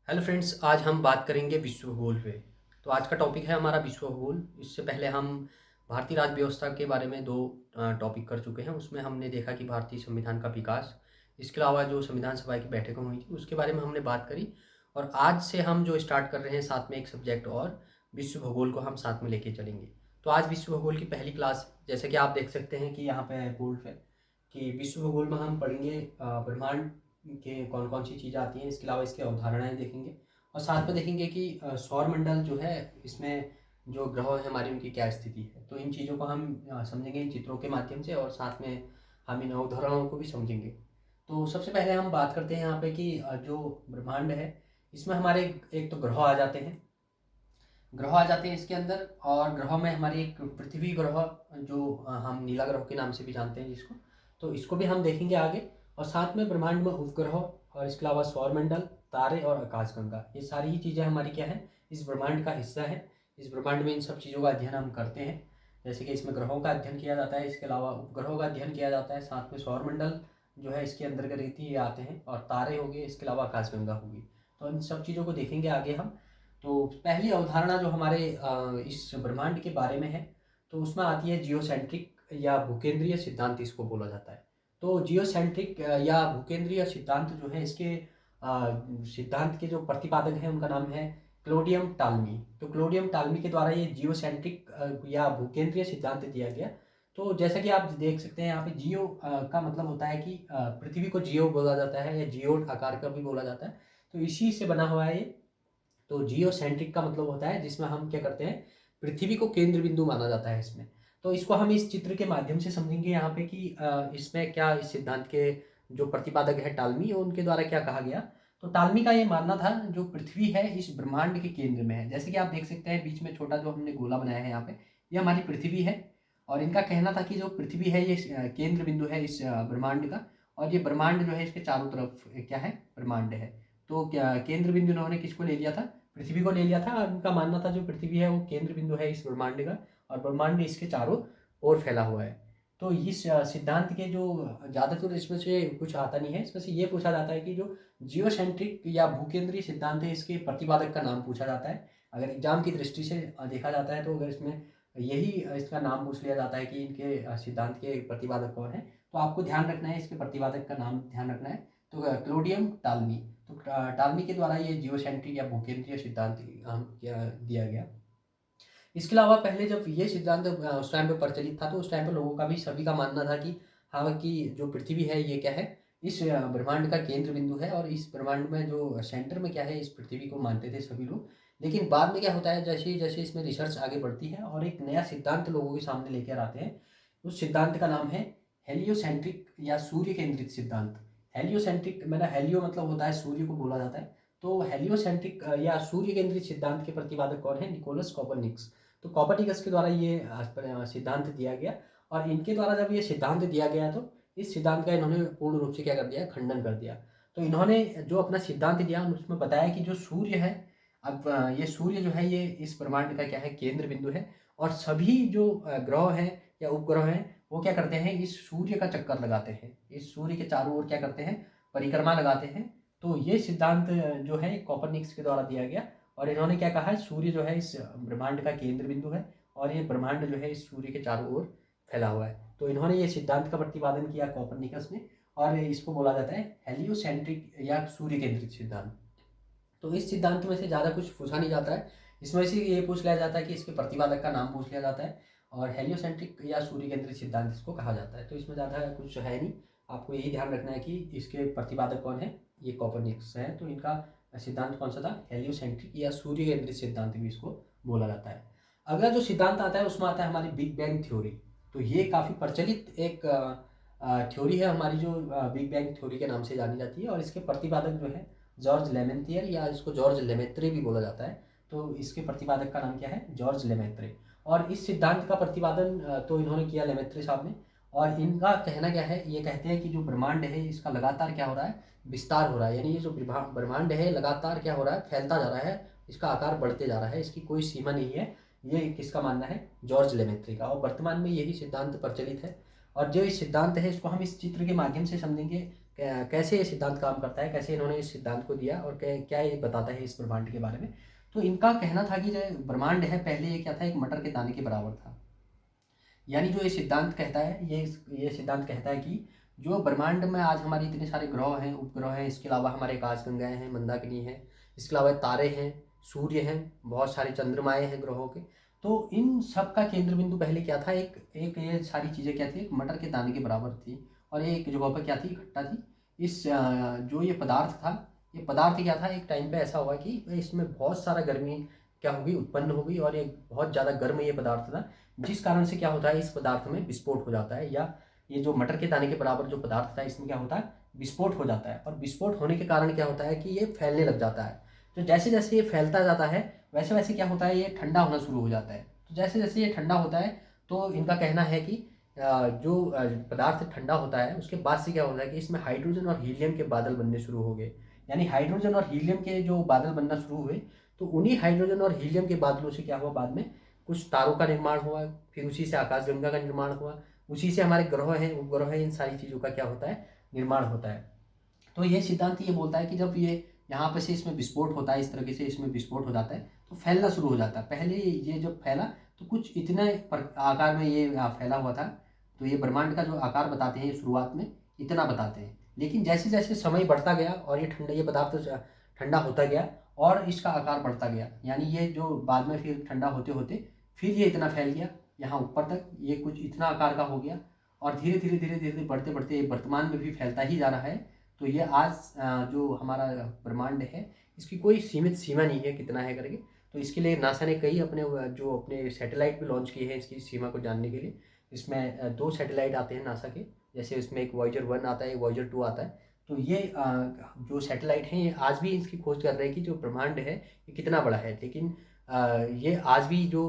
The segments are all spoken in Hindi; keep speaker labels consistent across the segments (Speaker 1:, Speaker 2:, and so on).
Speaker 1: हेलो फ्रेंड्स, आज हम बात करेंगे विश्व भूगोल पे। तो आज का टॉपिक है हमारा विश्व भूगोल। इससे पहले हम भारतीय राज्य व्यवस्था के बारे में दो टॉपिक कर चुके हैं। उसमें हमने देखा कि भारतीय संविधान का विकास, इसके अलावा जो संविधान सभा की बैठकें हुई थी उसके बारे में हमने बात करी। और आज से हम जो स्टार्ट कर रहे हैं साथ में एक सब्जेक्ट और विश्व भूगोल को हम साथ में लेके चलेंगे। तो आज विश्व भूगोल की पहली क्लास, जैसे कि आप देख सकते हैं कि यहाँ पे बोर्ड पे कि विश्व भूगोल में हम पढ़ेंगे ब्रह्मांड के कौन कौन सी चीज़ें आती हैं। इसके अलावा इसकी अवधारणाएं देखेंगे और साथ में देखेंगे कि सौर मंडल जो है, इसमें जो ग्रह है हमारी, उनकी क्या स्थिति है। तो इन चीज़ों को हम समझेंगे इन चित्रों के माध्यम से, और साथ में हम इन अवधारणाओं को भी समझेंगे। तो सबसे पहले हम बात करते हैं यहाँ पे कि जो ब्रह्मांड है, इसमें हमारे एक तो ग्रह आ जाते हैं। ग्रह आ जाते हैं इसके अंदर, और ग्रह में हमारी एक पृथ्वी ग्रह, जो हम नीला ग्रह के नाम से भी जानते हैं जिसको, तो इसको भी हम देखेंगे आगे। और साथ में ब्रह्मांड में उपग्रह, और इसके अलावा सौरमंडल, तारे और आकाशगंगा, ये सारी ही चीज़ें हमारी क्या है, इस ब्रह्मांड का हिस्सा है। इस ब्रह्मांड में इन सब चीज़ों का अध्ययन हम करते हैं। जैसे कि इसमें ग्रहों का अध्ययन किया जाता है, इसके अलावा उपग्रहों का अध्ययन किया जाता है, साथ में सौरमंडल जो है इसके अंतर्गत ही आते हैं, और तारे हो गए, इसके अलावा आकाशगंगा होगी। तो इन सब चीज़ों को देखेंगे आगे हम। तो पहली अवधारणा जो हमारे इस ब्रह्मांड के बारे में है, तो उसमें आती है जियोसेंट्रिक या भूकेंद्रीय सिद्धांत, इसको बोला जाता है। तो जियोसेंट्रिक या भूकेंद्रीय सिद्धांत जो है, इसके सिद्धांत के जो प्रतिपादक हैं उनका नाम है क्लोडियम टाल्मी। तो क्लोडियम टाल्मी के द्वारा ये जियोसेंट्रिक या भूकेंद्रीय सिद्धांत दिया गया। तो जैसा कि आप देख सकते हैं यहाँ पे, जियो का मतलब होता है कि पृथ्वी को जियो बोला जाता है, या जियोड आकार का भी बोला जाता है। तो इसी से बना हुआ है ये। तो जियोसेंट्रिक का मतलब होता है जिसमें हम क्या करते हैं, पृथ्वी को केंद्र बिंदु माना जाता है इसमें। तो इसको हम इस चित्र के माध्यम से समझेंगे यहाँ पे कि इसमें क्या, इस सिद्धांत के जो प्रतिपादक है टाल्मी, और उनके द्वारा क्या कहा गया। तो टाल्मी का ये मानना था जो पृथ्वी है इस ब्रह्मांड के केंद्र में है। जैसे कि आप देख सकते हैं बीच में छोटा जो हमने गोला बनाया है यहाँ पे, ये हमारी पृथ्वी है। और इनका कहना था कि जो पृथ्वी है ये केंद्र बिंदु है इस ब्रह्मांड का, और ये ब्रह्मांड जो है इसके चारों तरफ क्या है, ब्रह्मांड है। तो क्या केंद्र बिंदु इन्होंने किसको ले लिया था, पृथ्वी को ले लिया था। और उनका मानना था जो पृथ्वी है वो केंद्र बिंदु है इस ब्रह्मांड का, और ब्रह्मांड इसके चारों ओर फैला हुआ है। तो इस सिद्धांत के जो ज़्यादातर इसमें से कुछ आता नहीं है, इसमें से ये पूछा जाता है कि जो जियोसेंट्रिक या भूकेंद्रीय सिद्धांत है, इसके प्रतिपादक का नाम पूछा जाता है। अगर एग्जाम की दृष्टि से देखा जाता है, तो अगर इसमें यही इसका नाम पूछ लिया जाता है कि इनके सिद्धांत के प्रतिपादक कौन है, तो आपको ध्यान रखना है, इसके प्रतिपादक का नाम ध्यान रखना है। तो क्लोडियम टाल्मी। तो टाल्मी के द्वारा ये जियोसेंट्रिक या भूकेंद्रीय सिद्धांत दिया गया। इसके अलावा पहले जब ये सिद्धांत उस टाइम पे प्रचलित था, तो उस टाइम पे लोगों का भी, सभी का मानना था कि हाँ, कि जो पृथ्वी है ये क्या है, इस ब्रह्मांड का केंद्र बिंदु है, और इस ब्रह्मांड में जो सेंटर में क्या है, इस पृथ्वी को मानते थे सभी लोग। लेकिन बाद में क्या होता है, जैसे जैसे इसमें रिसर्च आगे बढ़ती है और एक नया सिद्धांत लोगों के सामने लेकर आते हैं, उस सिद्धांत का नाम है हेलियोसेंट्रिक या सूर्य केंद्रित सिद्धांत। हेलियोसेंट्रिक मतलब हेलियो मतलब होता है सूर्य को बोला जाता है। तो हेलियोसेंट्रिक या सूर्य केंद्रित सिद्धांत के प्रतिपादक कौन है, निकोलस कॉपरनिकस। तो कॉपरनिकस के द्वारा ये सिद्धांत दिया गया। और इनके द्वारा जब ये सिद्धांत दिया गया, तो इस सिद्धांत का इन्होंने पूर्ण रूप से क्या कर दिया, खंडन कर दिया। तो इन्होंने जो अपना सिद्धांत दिया उसमें बताया कि जो सूर्य है, अब ये सूर्य जो है ये इस ब्रह्मांड का क्या है, केंद्र बिंदु है। और सभी जो ग्रह हैं या उपग्रह हैं, वो क्या करते हैं, इस सूर्य का चक्कर लगाते हैं, इस सूर्य के चारों ओर क्या करते हैं, परिक्रमा लगाते हैं। तो ये सिद्धांत जो है कॉपरनिकस के द्वारा दिया गया। और इन्होंने क्या कहा है, सूर्य जो है इस ब्रह्मांड का केंद्र बिंदु है, और ये ब्रह्मांड जो है इस सूर्य के चारों ओर फैला हुआ है। तो इन्होंने ये सिद्धांत का प्रतिपादन किया कॉपरनिकस ने, और इसको बोला जाता है हेलियोसेंट्रिक या सूर्य केंद्रित सिद्धांत। तो इस सिद्धांत में से ज़्यादा कुछ पूछा नहीं जाता है, इसमें से ये पूछ लिया जाता है कि इसके प्रतिपादक का नाम पूछ लिया जाता है, और हेलियोसेंट्रिक या सूर्य केंद्रित सिद्धांत इसको कहा जाता है। तो इसमें ज़्यादा कुछ है नहीं, आपको यही ध्यान रखना है कि इसके प्रतिपादक कौन है, ये कॉपरनिकस है। तो इनका सिद्धांत कौन सा था, हेलियोसेंट्रिक या सूर्य केंद्रित सिद्धांत भी इसको बोला जाता है। अगला जो सिद्धांत आता है उसमें आता है हमारी बिग बैंग थ्योरी। तो ये काफ़ी प्रचलित एक थ्योरी है हमारी, जो बिग बैंग थ्योरी के नाम से जानी जाती है। और इसके प्रतिपादक जो है जॉर्ज लेमेंथियर, या इसको जॉर्ज लेमेत्रे भी बोला जाता है। तो इसके प्रतिपादक का नाम क्या है, जॉर्ज लेमेत्रे। और इस सिद्धांत का प्रतिपादन तो इन्होंने किया लेमेत्रे साहब ने। और इनका कहना क्या है, ये कहते हैं कि जो ब्रह्मांड है इसका लगातार क्या हो रहा है, विस्तार हो रहा है। यानी ये जो ब्रह्मांड है लगातार क्या हो रहा है, फैलता जा रहा है, इसका आकार बढ़ते जा रहा है, इसकी कोई सीमा नहीं है। ये किसका मानना है, जॉर्ज लेमेत्रे का। और वर्तमान में यही सिद्धांत प्रचलित है। और जो इस सिद्धांत है इसको हम इस चित्र के माध्यम से समझेंगे। कैसे ये सिद्धांत काम करता है, कैसे इन्होंने इस सिद्धांत को दिया और क्या ये बताता है इस ब्रह्मांड के बारे में। तो इनका कहना था कि जो ब्रह्मांड है पहले ये क्या था, एक मटर के दाने के बराबर था। यानी जो ये सिद्धांत कहता है, ये सिद्धांत कहता है कि जो ब्रह्मांड में आज हमारे इतने सारे ग्रह हैं, उपग्रह हैं, इसके अलावा हमारे आकाशगंगाएं हैं, मंदाकिनी है, इसके अलावा तारे हैं, सूर्य हैं, बहुत सारे चंद्रमाएँ हैं ग्रहों के। तो इन सब का केंद्र बिंदु पहले क्या था, एक एक ये सारी चीज़ें क्या थी, एक मटर के दाने के बराबर थी और ये एक जगह पर क्या थी, इकट्ठा थी। जो ये पदार्थ था, ये पदार्थ क्या था, एक टाइम पे ऐसा हुआ कि इसमें बहुत सारा गर्मी क्या होगी, उत्पन्न हो गई और ये बहुत ज़्यादा गर्म ये पदार्थ था, जिस कारण से क्या होता है, इस पदार्थ में विस्फोट हो जाता है, या ये जो मटर के दाने के बराबर जो पदार्थ था इसमें क्या होता है, विस्फोट हो जाता है। और विस्फोट होने के कारण क्या होता है कि ये फैलने लग जाता है। तो जैसे जैसे ये फैलता जाता है वैसे वैसे क्या होता है, ये ठंडा होना शुरू हो जाता है। तो जैसे जैसे ये ठंडा होता है तो इनका कहना है कि जो पदार्थ ठंडा होता है उसके बाद से क्या होता है कि इसमें हाइड्रोजन और हीलियम के बादल बनने शुरू हो गए। यानी हाइड्रोजन और हीलियम के जो बादल बनना शुरू हुए, तो उन्हीं हाइड्रोजन और हीलियम के बादलों से क्या हुआ, बाद में कुछ तारों का निर्माण हुआ, फिर उसी से आकाशगंगा का निर्माण हुआ, उसी से हमारे ग्रह हैं, उपग्रह हैं, इन सारी चीज़ों का क्या होता है, निर्माण होता है। तो ये सिद्धांत ये बोलता है कि जब ये यहाँ पर से इसमें विस्फोट होता है, इस तरीके से इसमें विस्फोट हो जाता है तो फैलना शुरू हो जाता है। पहले ये जब फैला तो कुछ इतने आकार में ये फैला हुआ था। तो ये ब्रह्मांड का जो आकार बताते हैं शुरुआत में इतना बताते हैं, लेकिन जैसे जैसे समय बढ़ता गया और ये पदार्थ ठंडा होता गया और इसका आकार बढ़ता गया, यानी ये जो बाद में फिर ठंडा होते होते फिर ये इतना फैल गया यहाँ ऊपर तक, ये कुछ इतना आकार का हो गया और धीरे धीरे धीरे धीरे बढ़ते बढ़ते वर्तमान में भी फैलता ही जा रहा है। तो ये आज जो हमारा ब्रह्मांड है इसकी कोई सीमित सीमा नहीं है कितना है करके। तो इसके लिए नासा ने कई अपने सैटेलाइट भी लॉन्च किए हैं इसकी सीमा को जानने के लिए। इसमें 2 सैटेलाइट आते हैं नासा के, जैसे इसमें एक वॉयेजर 1 आता है, एक वॉयेजर 2 आता है। तो ये जो सैटेलाइट हैं ये आज भी इसकी खोज कर रहे हैं कि जो ब्रह्मांड है ये कितना बड़ा है। लेकिन ये आज भी जो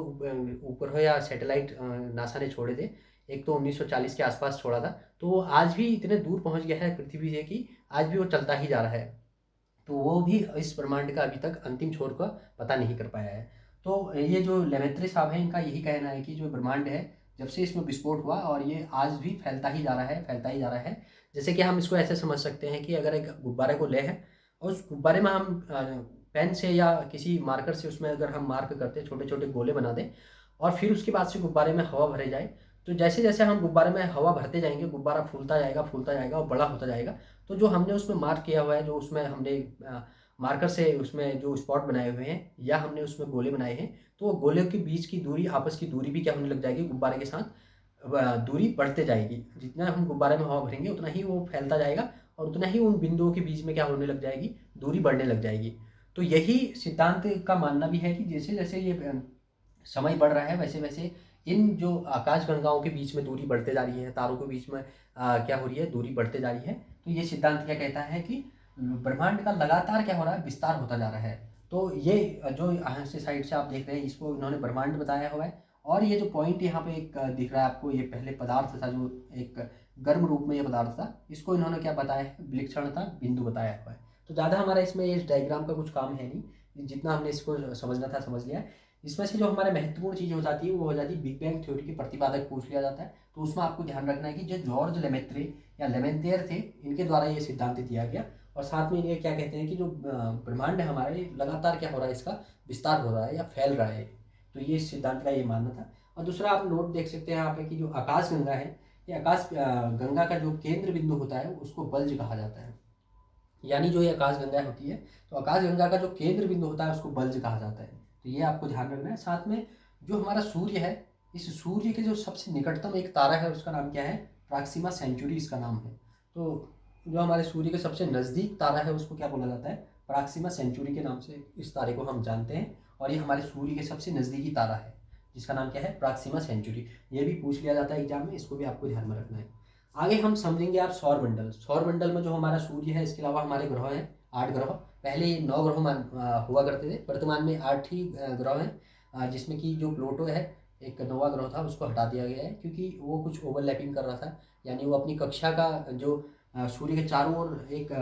Speaker 1: उपग्रह या सैटेलाइट नासा ने छोड़े थे, एक तो 1940 के आसपास छोड़ा था, तो वो आज भी इतने दूर पहुंच गया है पृथ्वी से कि आज भी वो चलता ही जा रहा है। तो वो भी इस ब्रह्मांड का अभी तक अंतिम छोर का पता नहीं कर पाया है। तो ये जो लेमेत्रे साहब हैं इनका यही कहना है कि जो ब्रह्मांड है जब से इसमें विस्फोट हुआ और ये आज भी फैलता ही जा रहा है, फैलता ही जा रहा है। जैसे कि हम इसको ऐसे समझ सकते हैं कि अगर एक गुब्बारे को ले है और उस गुब्बारे में हम पेन से या किसी मार्कर से उसमें अगर हम मार्क करते, छोटे छोटे गोले बना दें और फिर उसके बाद से गुब्बारे में हवा भरे जाए, तो जैसे जैसे हम गुब्बारे में हवा भरते जाएंगे गुब्बारा फूलता जाएगा और बड़ा होता जाएगा। तो जो हमने उसमें मार्क किया हुआ है, जो उसमें हमने मार्कर से उसमें जो स्पॉट बनाए हुए हैं या हमने उसमें गोले बनाए हैं, तो वो गोले के बीच की दूरी, आपस की दूरी भी क्या होने लग जाएगी, गुब्बारे के साथ दूरी बढ़ते जाएगी। जितना हम गुब्बारे में हवा भरेंगे उतना ही वो फैलता जाएगा और उतना ही उन बिंदुओं के बीच में क्या होने लग जाएगी, दूरी बढ़ने लग जाएगी। तो यही सिद्धांत का मानना भी है कि जैसे जैसे ये समय बढ़ रहा है वैसे वैसे इन जो आकाश गंगाओं के बीच में दूरी बढ़ते जा रही है, तारों के बीच में क्या हो रही है, दूरी बढ़ते जा रही है। तो ये सिद्धांत क्या कहता है कि ब्रह्मांड का लगातार क्या हो रहा है, विस्तार होता जा रहा है। तो ये जो यहाँ से साइड से आप देख रहे हैं इसको इन्होंने ब्रह्मांड बताया हुआ है। और ये जो पॉइंट यहाँ पे एक दिख रहा है आपको, ये पहले पदार्थ था जो एक गर्म रूप में ये पदार्थ था, इसको इन्होंने क्या बताया है, विलक्षणता बिंदु बताया हुआ है। तो ज़्यादा हमारा इसमें इस डायग्राम का कुछ काम है नहीं, जितना हमने इसको समझना था समझ लिया। इसमें से जो हमारे महत्वपूर्ण चीज़ हो जाती है वो हो जाती है बिग बैंग थ्योरी के प्रतिपादक पूछ लिया जाता है। तो उसमें आपको ध्यान रखना है कि जो जॉर्ज लेमेत्रे या लेमेंतेयर थे, इनके द्वारा ये सिद्धांत दिया गया। और साथ में ये क्या कहते हैं कि जो ब्रह्मांड है हमारा ये लगातार क्या हो रहा है, इसका विस्तार हो रहा है या फैल रहा है। तो ये सिद्धांत का ये मानना था। और दूसरा आप नोट देख सकते हैं यहाँ पे कि जो आकाश गंगा है, ये आकाश गंगा का जो केंद्र बिंदु होता है उसको बल्ज कहा जाता है। यानी जो ये आकाश गंगा होती है, तो आकाश गंगा का जो केंद्र बिंदु होता है उसको बल्ज कहा जाता है। तो ये आपको ध्यान रखना है। साथ में जो हमारा सूर्य है, इस सूर्य के जो सबसे निकटतम एक तारा है उसका नाम क्या है, प्रॉक्सिमा सेंचुरी इसका नाम है। तो जो हमारे सूर्य के सबसे नज़दीक तारा है उसको क्या बोला जाता है, प्रॉक्सिमा सेंचुरी के नाम से इस तारे को हम जानते हैं। और ये हमारे सूर्य के सबसे नज़दीकी तारा है जिसका नाम क्या है, प्रॉक्सिमा सेंचुरी। ये भी पूछ लिया जाता है एग्जाम में, इसको भी आपको ध्यान में रखना है। आगे हम समझेंगे आप सौर मंडल। सौर मंडल में जो हमारा सूर्य है, इसके अलावा हमारे ग्रह हैं 8 ग्रह। पहले ये 9 ग्रह हुआ करते थे, वर्तमान में 8 ही ग्रह हैं, जिसमें कि जो प्लूटो है एक 9वां ग्रह था, उसको हटा दिया गया है क्योंकि वो कुछ ओवरलैपिंग कर रहा था। यानी वो अपनी कक्षा का जो सूर्य के चारों ओर एक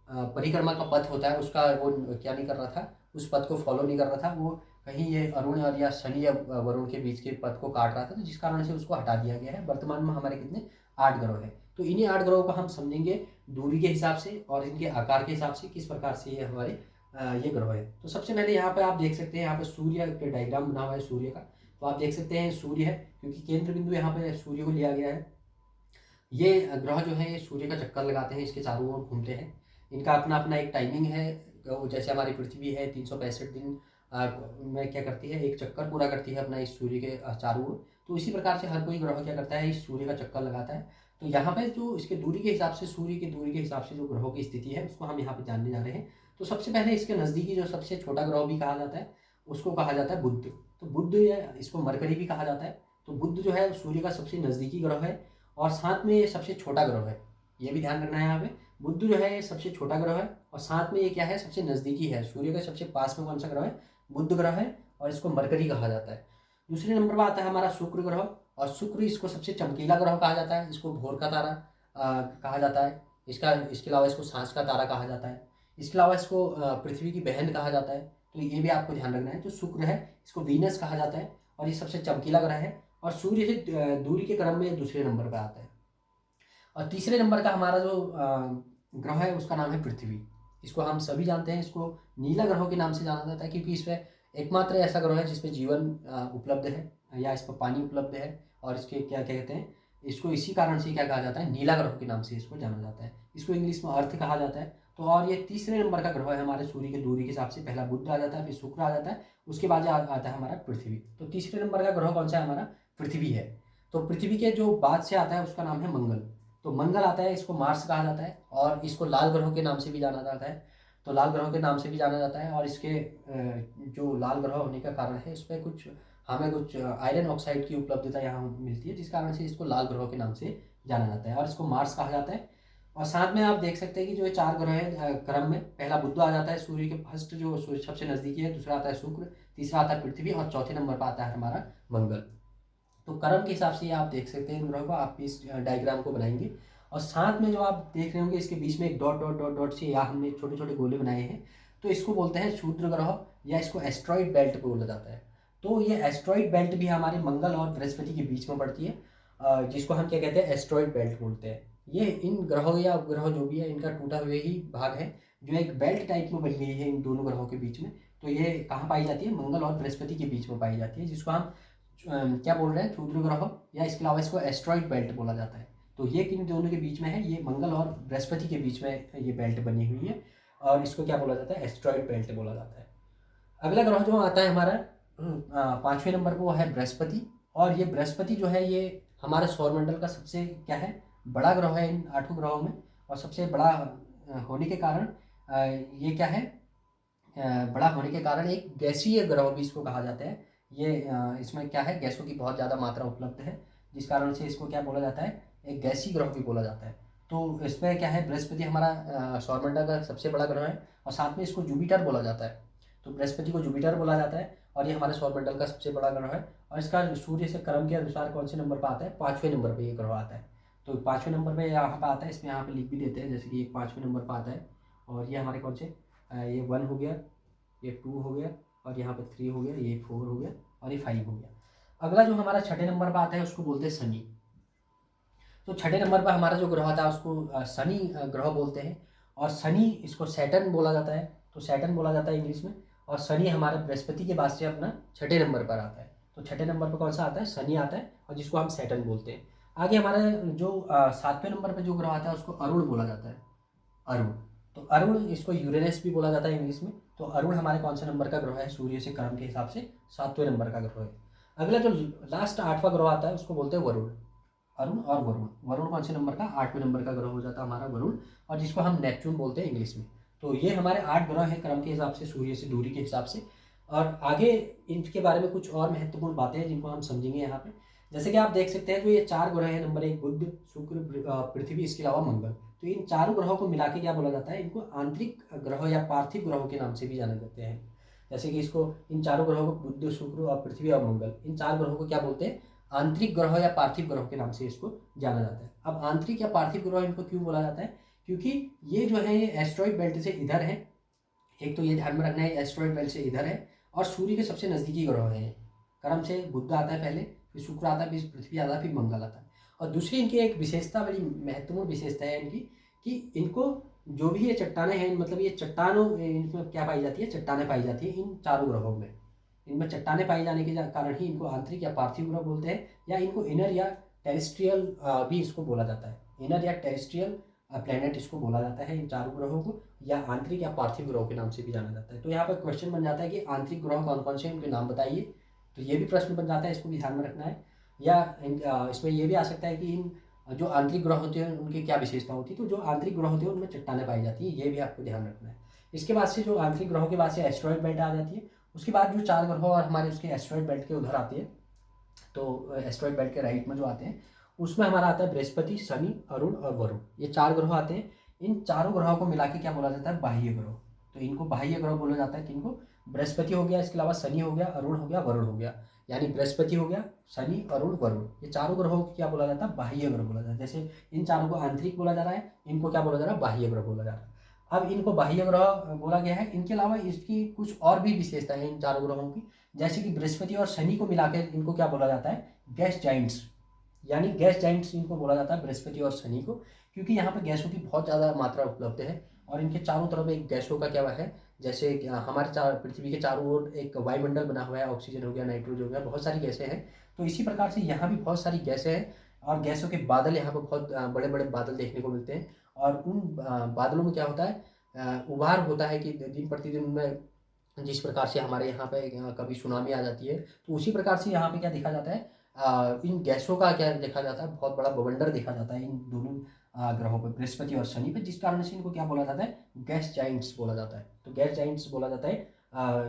Speaker 1: परिक्रमा का पथ होता है उसका वो क्या नहीं कर रहा था, उस पथ को फॉलो नहीं कर रहा था। वो कहीं ये अरुण और या शनि या वरुण के बीच के पथ को काट रहा था, तो जिस कारण से उसको हटा दिया गया है। वर्तमान में हमारे कितने 8 ग्रह हैं। तो इन्हीं 8 ग्रहों को हम समझेंगे दूरी के हिसाब से और इनके आकार के हिसाब से किस प्रकार से ये हमारे ये ग्रह है। तो सबसे पहले यहाँ पे आप देख सकते हैं, यहाँ पे सूर्य का डायग्राम बना हुआ है सूर्य का। तो आप देख सकते हैं सूर्य है, क्योंकि केंद्र बिंदु यहाँ पे सूर्य को लिया गया है। ये ग्रह जो है ये सूर्य का चक्कर लगाते हैं, इसके चारों ओर घूमते हैं। इनका अपना अपना एक टाइमिंग है। जैसे हमारी पृथ्वी है 365 दिन में क्या करती है, एक चक्कर पूरा करती है अपना इस सूर्य के चारों ओर। तो इसी प्रकार से हर कोई ग्रह क्या करता है, इस सूर्य का चक्कर लगाता है। तो यहाँ पे जो इसके दूरी के हिसाब से, सूर्य की दूरी के हिसाब से जो ग्रहों की स्थिति है उसको हम यहाँ पे जानने जा रहे हैं। तो सबसे पहले इसके नज़दीकी जो सबसे छोटा ग्रह भी कहा जाता है उसको कहा जाता है बुध। तो बुध या इसको मरकरी भी कहा जाता है। तो बुध जो है सूर्य का सबसे नज़दीकी ग्रह है और साथ में ये सबसे छोटा ग्रह है। ये भी ध्यान रखना है यहाँ पे, बुध जो है ये सबसे छोटा ग्रह है और साथ में ये क्या है, सबसे नज़दीकी है। सूर्य के सबसे पास में कौन सा ग्रह है, बुध ग्रह है और इसको मरकरी कहा जाता है। दूसरे नंबर पर आता है हमारा शुक्र ग्रह, और शुक्र इसको सबसे चमकीला ग्रह कहा जाता है। इसको भोर का तारा कहा जाता है। इसके अलावा इसको सांझ का तारा कहा जाता है। इसके अलावा इसको पृथ्वी की बहन कहा जाता है। तो ये भी आपको ध्यान रखना है। जो शुक्र है इसको वीनस कहा जाता है और ये सबसे चमकीला ग्रह है और सूर्य से दूरी के क्रम में दूसरे नंबर पर आता है। और तीसरे नंबर का हमारा जो ग्रह है उसका नाम है पृथ्वी। इसको हम सभी जानते हैं, इसको नीला ग्रह के नाम से जाना जाता है, क्योंकि इसमें एकमात्र ऐसा ग्रह है जिसमें जीवन उपलब्ध है या इस पर पानी उपलब्ध है। और इसके क्या क्या कहते हैं, इसको इसी कारण से क्या कहा जाता है, नीला ग्रह के नाम से इसको जाना जाता है। इसको इंग्लिश में अर्थ कहा जाता है। तो और ये तीसरे नंबर का ग्रह है हमारे सूर्य की दूरी के हिसाब से। पहला बुध आ जाता है, फिर शुक्र आ जाता है, उसके बाद आता है हमारा पृथ्वी। तो तीसरे नंबर का ग्रह कौन सा है, हमारा पृथ्वी है। तो पृथ्वी के जो बाद से आता है उसका नाम है मंगल। तो मंगल आता है, इसको मार्स कहा जाता है और इसको लाल ग्रह के नाम से भी जाना जाता है। तो लाल ग्रह के नाम से भी जाना जाता है और इसके जो लाल ग्रह होने का कारण है, इस पर हमें कुछ आयरन ऑक्साइड की उपलब्धता यहाँ मिलती है, जिस कारण से इसको लाल ग्रह के नाम से जाना जाता है और इसको मार्स कहा जाता है। और साथ में आप देख सकते हैं कि जो ये चार ग्रह है क्रम में, पहला बुध आ जाता है सूर्य के फर्स्ट, जो सूर्य सबसे नज़दीकी है। दूसरा आता है शुक्र, तीसरा आता है पृथ्वी और चौथे नंबर पर आता है हमारा मंगल। तो क्रम के हिसाब से ये आप देख सकते हैं इन ग्रहों को। आप इस डायग्राम को बनाएंगे और साथ में जो आप देख रहे होंगे इसके बीच में एक डॉट डॉट डॉट डॉट से यहाँ हमने छोटे छोटे गोले बनाए हैं। तो इसको बोलते हैं क्षुद्र ग्रह या इसको एस्ट्रॉइड बेल्ट बोला जाता है। तो ये एस्ट्रॉइड बेल्ट भी हमारे मंगल और बृहस्पति के बीच में पड़ती है, जिसको हम क्या कहते हैं, एस्ट्रॉइड बेल्ट बोलते हैं। ये इन ग्रहों या उपग्रह जो भी है इनका टूटा हुआ ही भाग है, जो एक बेल्ट टाइप में बन गई है इन दोनों ग्रहों के बीच में। तो ये कहाँ पाई जाती है, मंगल और बृहस्पति के बीच में पाई जाती है, जिसको हम क्या बोल रहे हैं, क्षुद्र ग्रह, या इसके अलावा इसको एस्ट्रॉइड बेल्ट बोला जाता है। तो ये किन दोनों के बीच में है, ये मंगल और बृहस्पति के बीच में ये बेल्ट बनी हुई है और इसको क्या बोला जाता है, एस्ट्रॉइड बेल्ट बोला जाता है। अगला ग्रह जो आता है हमारा पाँचवें नंबर पर, वो है बृहस्पति। और ये बृहस्पति जो है ये हमारे सौरमंडल का सबसे क्या है, बड़ा ग्रह है इन 8 ग्रहों में। और सबसे बड़ा होने के कारण ये क्या है, बड़ा होने के कारण एक गैसीय ग्रह भी इसको कहा जाता है। ये इसमें क्या है, गैसों की बहुत ज़्यादा मात्रा उपलब्ध है, जिस कारण से इसको क्या बोला जाता है, एक गैसीय ग्रह भी बोला जाता है। तो इसमें क्या है, बृहस्पति हमारा सौरमंडल का सबसे बड़ा ग्रह है और साथ में इसको जुपिटर बोला जाता है। तो बृहस्पति को जुपिटर बोला जाता है और ये हमारे सौरमंडल का सबसे बड़ा ग्रह है। और इसका सूर्य से क्रम के अनुसार कौन से नंबर पर आता है, 5वें नंबर पर ये ग्रह आता है। तो 5वें नंबर पर यहाँ पर आता है, इसमें यहाँ पर लिख भी देते हैं, जैसे कि ये 5वें नंबर पर आता है। और ये हमारे कौन से, ये 1 हो गया, ये 2 हो गया और यहाँ पे 3 हो गया, ये 4 हो गया और ये 5 हो गया। अगला जो हमारा छठे नंबर पर आता है उसको बोलते हैं शनि। तो छठे नंबर पर हमारा जो ग्रह आता है उसको शनि ग्रह बोलते हैं। और शनि इसको सैटर्न बोला जाता है, तो सैटर्न बोला जाता है इंग्लिश में। और शनि हमारे बृहस्पति के बाद से अपना छठे नंबर पर आता है। तो छठे नंबर पर कौन सा आता है, शनि आता है, और जिसको हम सैटर्न बोलते हैं। आगे हमारा जो 7वें नंबर पर जो ग्रह आता है उसको अरुण बोला जाता है, अरुण। तो अरुण इसको यूरेनस भी बोला जाता है इंग्लिश में। तो अरुण हमारे कौन से नंबर का ग्रह है, सूर्य से क्रम के हिसाब से 7वें नंबर का ग्रह है। अगला जो लास्ट 8वां ग्रह आता है उसको बोलते हैं वरुण। अरुण और वरुण, वरुण कौन से नंबर का, 8वें नंबर का ग्रह हो जाता है हमारा वरुण, और जिसको हम नेपच्यून बोलते हैं इंग्लिश में। तो ये हमारे 8 ग्रह हैं क्रम के हिसाब से, सूर्य से दूरी के हिसाब से। और आगे इनके बारे में कुछ और महत्वपूर्ण बातें हैं जिनको हम समझेंगे यहाँ पे। जैसे कि आप देख सकते हैं, तो ये 4 ग्रह हैं, नंबर 1 बुध, शुक्र, पृथ्वी, इसके अलावा मंगल। तो इन चारों ग्रहों को मिला के क्या बोला जाता है, इनको आंतरिक ग्रह या पार्थिव ग्रहों के नाम से भी जाने जाते हैं। जैसे कि इसको, इन चारों ग्रहों को, बुध, शुक्र और पृथ्वी और मंगल, इन 4 ग्रहों को क्या बोलते हैं, आंतरिक ग्रह या पार्थिव ग्रह के नाम से इसको जाना जाता है। अब आंतरिक या पार्थिव ग्रह इनको क्यों बोला जाता है, क्योंकि ये जो है ये एस्ट्रॉइड बेल्ट से इधर है। एक तो ये ध्यान में रखना है, एस्ट्रॉइड बेल्ट से इधर है और सूर्य के सबसे नज़दीकी ग्रह है। क्रम से बुध आता है पहले, फिर शुक्र आता है, फिर पृथ्वी आता है, फिर मंगल आता है। और दूसरी इनकी एक विशेषता, बड़ी महत्वपूर्ण विशेषता है इनकी, कि इनको जो भी ये चट्टानें हैं, मतलब ये चट्टानों इनमें क्या पाई जाती है, चट्टानें पाई जाती है इन चारों ग्रहों में। इनमें चट्टानें पाई जाने के कारण ही इनको आंतरिक या पार्थिव ग्रह बोलते हैं, या इनको इनर या टेरेस्ट्रियल भी इसको बोला जाता है। इनर या टेरेस्ट्रियल प्लेनेट इसको बोला जाता है इन चारों ग्रहों को, या आंतरिक या पार्थिव ग्रहों के नाम से भी जाना जाता है। तो यहाँ पर क्वेश्चन बन जाता है कि आंतरिक ग्रह कौन कौन से हैं, उनके नाम बताइए। तो ये भी प्रश्न बन जाता है, इसको भी ध्यान में रखना है। या इसमें ये भी आ सकता है कि इन जो आंतरिक ग्रह होते हैं उनकी क्या विशेषता होती है। तो जो आंतरिक ग्रह होते हैं उनमें चट्टानें पाई जाती है, ये भी आपको ध्यान रखना है। इसके बाद से जो आंतरिक ग्रहों के बाद से एस्ट्रॉयड बेल्ट आ जाती है। उसके बाद जो चार ग्रह और हमारे उसके एस्ट्रॉयड बेल्ट के उधर आते हैं, तो एस्ट्रॉयड बेल्ट के राइट में जो आते हैं उसमें हमारा आता है बृहस्पति, शनि, अरुण और वरुण। ये चार ग्रह आते हैं। इन चारों ग्रहों को मिला के क्या बोला जाता है, बाह्य ग्रह। तो इनको बाह्य ग्रह बोला जाता है। किनको, बृहस्पति हो गया, इसके अलावा शनि हो गया, अरुण हो गया, वरुण हो गया। यानी बृहस्पति हो गया, शनि, अरुण, वरुण, ये चारों ग्रहों को क्या बोला जाता है, बाह्य ग्रह बोला जाता है। जैसे इन चारों को आंतरिक बोला जा रहा है, इनको क्या बोला जा रहा है, बाह्य ग्रह बोला जा रहा है। अब इनको बाह्य ग्रह बोला गया है। इनके अलावा इसकी कुछ और भी विशेषताएं हैं इन चारों ग्रहों की, जैसे कि बृहस्पति और शनि को मिलाकर इनको क्या बोला जाता है, गैस जाइंट्स। यानी गैस जाइंट्स इनको बोला जाता है बृहस्पति और शनि को, क्योंकि यहाँ पे गैसों की बहुत ज़्यादा मात्रा उपलब्ध है और इनके चारों तरफ एक गैसों का क्या है, जैसे हमारे पृथ्वी के चारों ओर एक वायुमंडल बना हुआ है, ऑक्सीजन हो गया, नाइट्रोजन हो गया, बहुत सारी गैसें हैं। तो इसी प्रकार से यहाँ भी बहुत सारी गैसें हैं और गैसों के बादल यहाँ पर बहुत बड़े बड़े बादल देखने को मिलते हैं। और उन बादलों में क्या होता है, उभार होता है कि दिन प्रतिदिन उनमें जिस प्रकार से हमारे यहाँ पे कभी सुनामी आ जाती है, तो उसी प्रकार से यहाँ पे क्या देखा जाता है, इन गैसों का क्या देखा जाता है, बहुत बड़ा बवंडर देखा जाता है इन दोनों ग्रहों पर, बृहस्पति और शनि पे, जिस कारण से इनको क्या बोला जाता है, गैस जाइंट्स बोला जाता है। तो गैस जाइंट्स बोला जाता है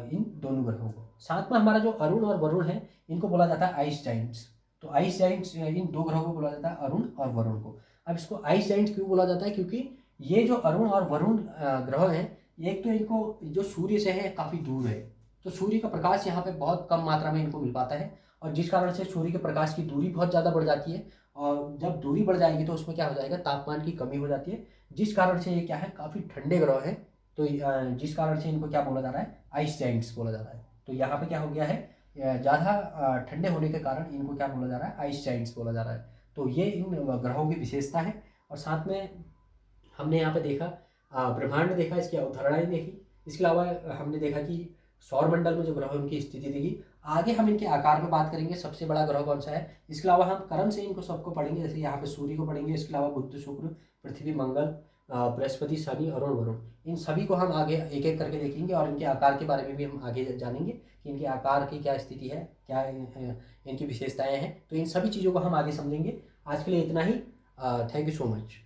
Speaker 1: इन दोनों ग्रहों को। साथ में हमारा जो अरुण और वरुण है, इनको बोला जाता है आइस जाइंट्स। तो आइस जाइंट्स इन दो ग्रहों को बोला जाता है, अरुण और वरुण को। अब इसको आइस जाइंट्स क्यों बोला जाता है, क्योंकि ये जो अरुण और वरुण ग्रह हैं, एक तो इनको जो सूर्य से है काफ़ी दूर है, तो सूर्य का प्रकाश यहाँ पे बहुत कम मात्रा में इनको मिल पाता है, और जिस कारण से सूर्य के प्रकाश की दूरी बहुत ज़्यादा बढ़ जाती है। और जब दूरी बढ़ जाएगी तो उसमें क्या हो जाएगा, तापमान की कमी हो जाती है, जिस कारण से ये क्या है, काफ़ी ठंडे ग्रह हैं। तो जिस कारण से इनको क्या बोला जा रहा है, आइस जाइंट्स बोला जा रहा है। तो यहाँ पे क्या हो गया है, ज़्यादा ठंडे होने के कारण इनको क्या बोला जा रहा है, आइस जाइंट्स बोला जा रहा है। तो ये इन ग्रहों की विशेषता है। और साथ में हमने यहाँ पे देखा ब्रह्मांड देखा, इसकी अवधारणाएं देखी। इसके अलावा हमने देखा कि सौरमंडल में जो ग्रह है उनकी स्थिति देखी। आगे हम इनके आकार पे बात करेंगे, सबसे बड़ा ग्रह कौन सा है। इसके अलावा हम क्रम से इनको सबको पढ़ेंगे, जैसे यहाँ पे सूर्य को पढ़ेंगे, इसके अलावा बुध, शुक्र, पृथ्वी, मंगल, बृहस्पति, शनि, अरुण, वरुण, इन सभी को हम आगे एक एक करके देखेंगे। और इनके आकार के बारे में भी हम आगे जानेंगे कि इनके आकार की क्या स्थिति है, क्या इनकी विशेषताएँ हैं। तो इन सभी चीज़ों को हम आगे समझेंगे। आज के लिए इतना ही। Thank you so much.